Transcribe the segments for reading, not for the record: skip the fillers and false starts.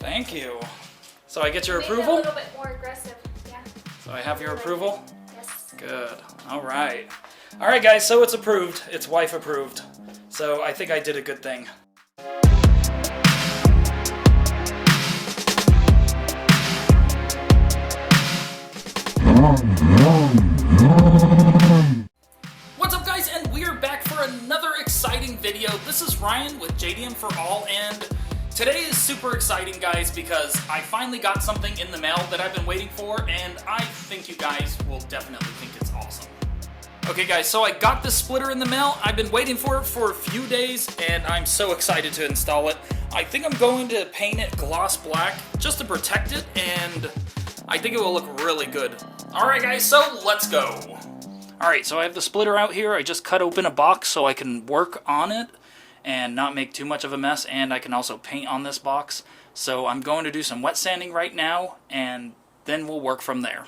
Thank you. So I get your approval? A little bit more aggressive, yeah. So I have your approval? Yes. Good. All right. All right, guys, so it's approved. It's wife approved. So I think I did a good thing. What's up, guys, and we are back for another exciting video. This is Ryan with JDM for All, and today is super exciting, guys, because I finally got something in the mail that I've been waiting for, and I think you guys will definitely think it's awesome. Okay, guys, so I got this splitter in the mail. I've been waiting for it for a few days, and I'm so excited to install it. I think I'm going to paint it gloss black just to protect it, and I think it will look really good. All right, guys, so let's go. All right, so I have the splitter out here. I just cut open a box so I can work on it and not make too much of a mess, and I can also paint on this box. So I'm going to do some wet sanding right now, and then we'll work from there.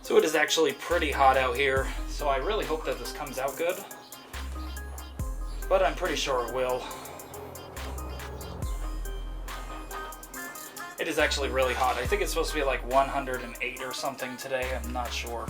So it is actually pretty hot out here, so I really hope that this comes out good, but I'm pretty sure it will. It is actually really hot. I think it's supposed to be like 108 or something today, I'm not sure.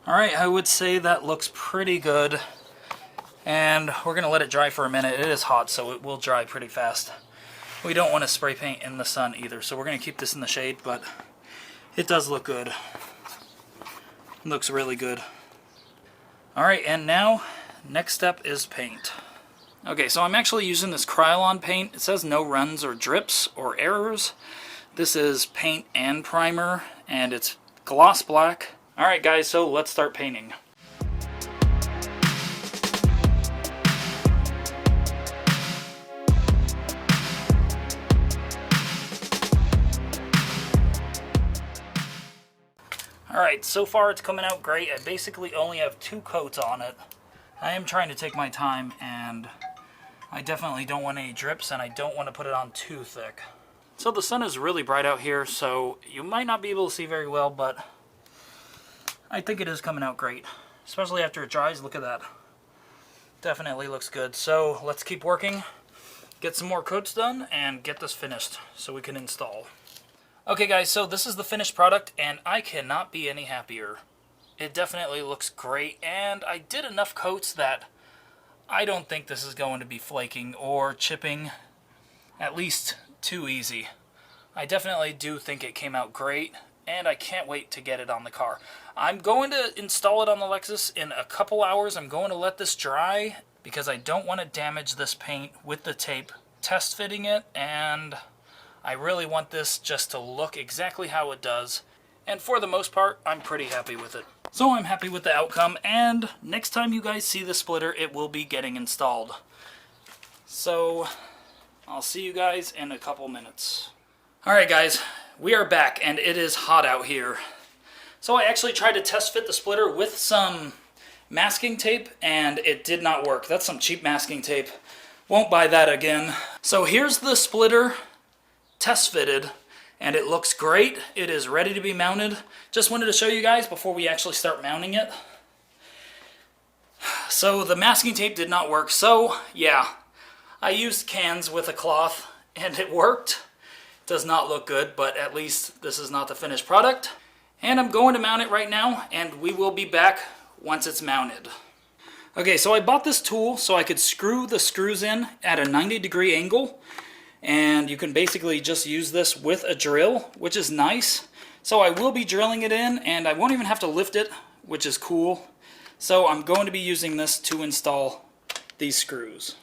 Alright, I would say that looks pretty good, and we're going to let it dry for a minute. It is hot, so it will dry pretty fast. We don't want to spray paint in the sun either, so we're going to keep this in the shade, but it does look good. It looks really good. Alright, and now, next step is paint. Okay, so I'm actually using this Krylon paint. It says no runs or drips or errors. This is paint and primer, and it's gloss black. Alright guys, so let's start painting. Alright, so far it's coming out great. I basically only have 2 coats on it. I am trying to take my time, and I definitely don't want any drips, and I don't want to put it on too thick. So the sun is really bright out here, so you might not be able to see very well, but I think it is coming out great, especially after it dries. Look at that. Definitely looks good. So let's keep working, get some more coats done, and get this finished so we can install. Okay guys, so this is the finished product, and I cannot be any happier. It definitely looks great, and I did enough coats that I don't think this is going to be flaking or chipping, at least too easy. I definitely do think it came out great, and I can't wait to get it on the car. I'm going to install it on the Lexus in a couple hours. I'm going to let this dry because I don't want to damage this paint with the tape test fitting it, and I really want this just to look exactly how it does. And for the most part, I'm pretty happy with it. So I'm happy with the outcome, and next time you guys see the splitter, it will be getting installed. So I'll see you guys in a couple minutes. Alright guys, we are back, and it is hot out here. So I actually tried to test fit the splitter with some masking tape, and it did not work. That's some cheap masking tape. Won't buy that again. So here's the splitter test fitted, and it looks great. It is ready to be mounted. Just wanted to show you guys before we actually start mounting it. So the masking tape did not work. So yeah, I used cans with a cloth, and it worked. Does not look good, but at least this is not the finished product. And I'm going to mount it right now, and we will be back once it's mounted. Okay, so I bought this tool so I could screw the screws in at a 90-degree angle, And you can basically just use this with a drill, which is nice. So I will be drilling it in, and I won't even have to lift it, which is cool. So I'm going to be using this to install these screws.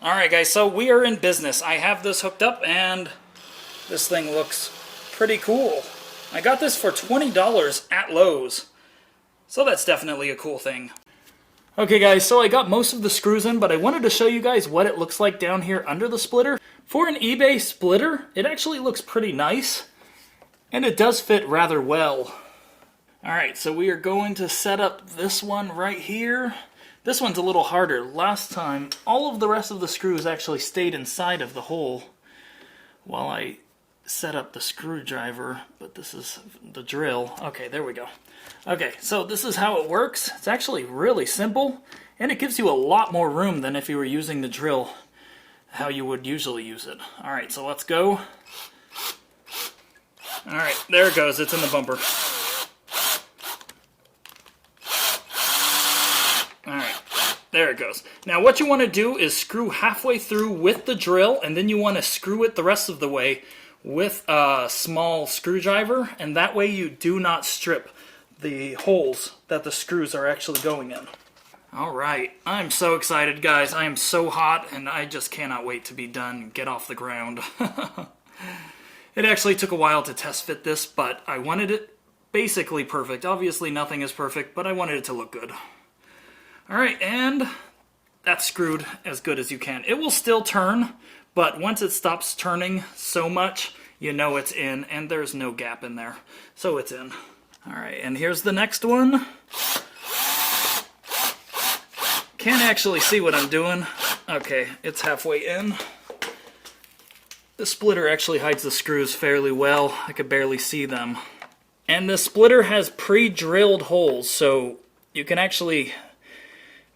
Alright guys, so we are in business. I have this hooked up, and this thing looks pretty cool. I got this for $20 at Lowe's. So that's definitely a cool thing. Okay guys, so I got most of the screws in, but I wanted to show you guys what it looks like down here under the splitter. For an eBay splitter, it actually looks pretty nice, and it does fit rather well. Alright, so we are going to set up this one right here. This one's a little harder. Last time, all of the rest of the screws actually stayed inside of the hole while I set up the screwdriver, but this is the drill. Okay, there we go. Okay, so this is how it works. It's actually really simple, and it gives you a lot more room than if you were using the drill how you would usually use it. Alright, so let's go. Alright, there it goes. It's in the bumper. Alright, there it goes. Now what you want to do is screw halfway through with the drill, and then you want to screw it the rest of the way with a small screwdriver, and that way you do not strip the holes that the screws are actually going in. Alright, I'm so excited guys. I am so hot, and I just cannot wait to be done and get off the ground. It actually took a while to test fit this, but I wanted it basically perfect. Obviously nothing is perfect, but I wanted it to look good. Alright, and that's screwed as good as you can. It will still turn, but once it stops turning so much, you know it's in, and there's no gap in there. So it's in. Alright, and here's the next one. Can't actually see what I'm doing. Okay, it's halfway in. The splitter actually hides the screws fairly well. I could barely see them. And the splitter has pre-drilled holes, so you can actually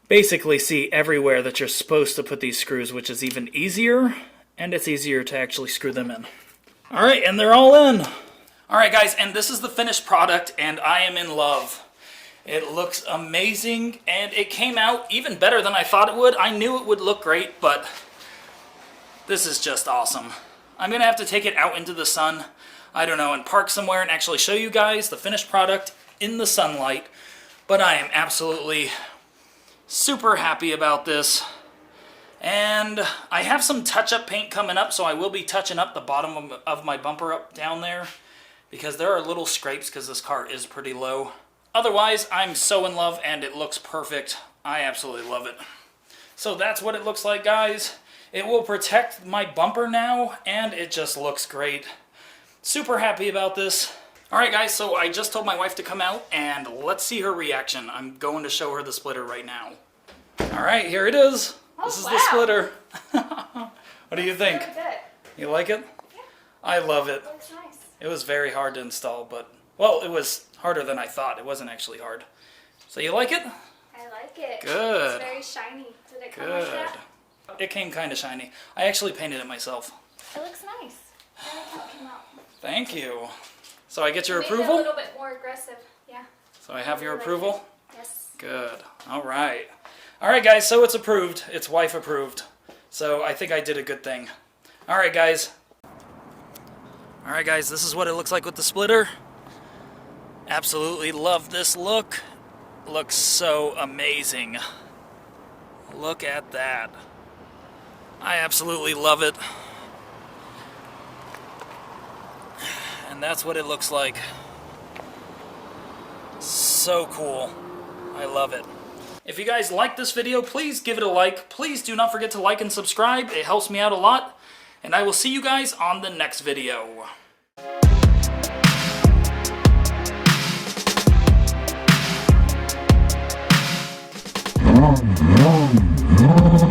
basically see everywhere that you're supposed to put these screws, which is even easier, and it's easier to actually screw them in. Alright, and they're all in. Alright guys, and this is the finished product, and I am in love. It looks amazing, and it came out even better than I thought it would. I knew it would look great, but this is just awesome. I'm going to have to take it out into the sun, I don't know, and park somewhere and actually show you guys the finished product in the sunlight. But I am absolutely super happy about this. And I have some touch-up paint coming up, so I will be touching up the bottom of my bumper up down there, because there are little scrapes because this car is pretty low. Otherwise, I'm so in love, and it looks perfect. I absolutely love it. So that's what it looks like, guys. It will protect my bumper now, and it just looks great. Super happy about this. Alright guys, so I just told my wife to come out, and let's see her reaction. I'm going to show her the splitter right now. Alright, here it is. This is the splitter. What do you think? Very good. You like it? Yeah. I love it. It looks nice. It was very hard to install, but, well, it was harder than I thought. It wasn't actually hard. So you like it? I like it. Good. It's very shiny. Did it come like that? It came kind of shiny. I actually painted it myself. It looks nice. I like how it came out. Thank you. So I get your Maybe approval? a little bit more aggressive. Yeah. So I have your Like approval? it. Yes. Good. All right. All right, guys, so it's approved. It's wife approved. So I think I did a good thing. All right, guys. All right, guys, this is what it looks like with the splitter. Absolutely love this look. Looks so amazing. Look at that. I absolutely love it. And that's what it looks like. So cool. I love it. If you guys like this video, please give it a like. Please do not forget to like and subscribe. It helps me out a lot. And I will see you guys on the next video. No, no, no.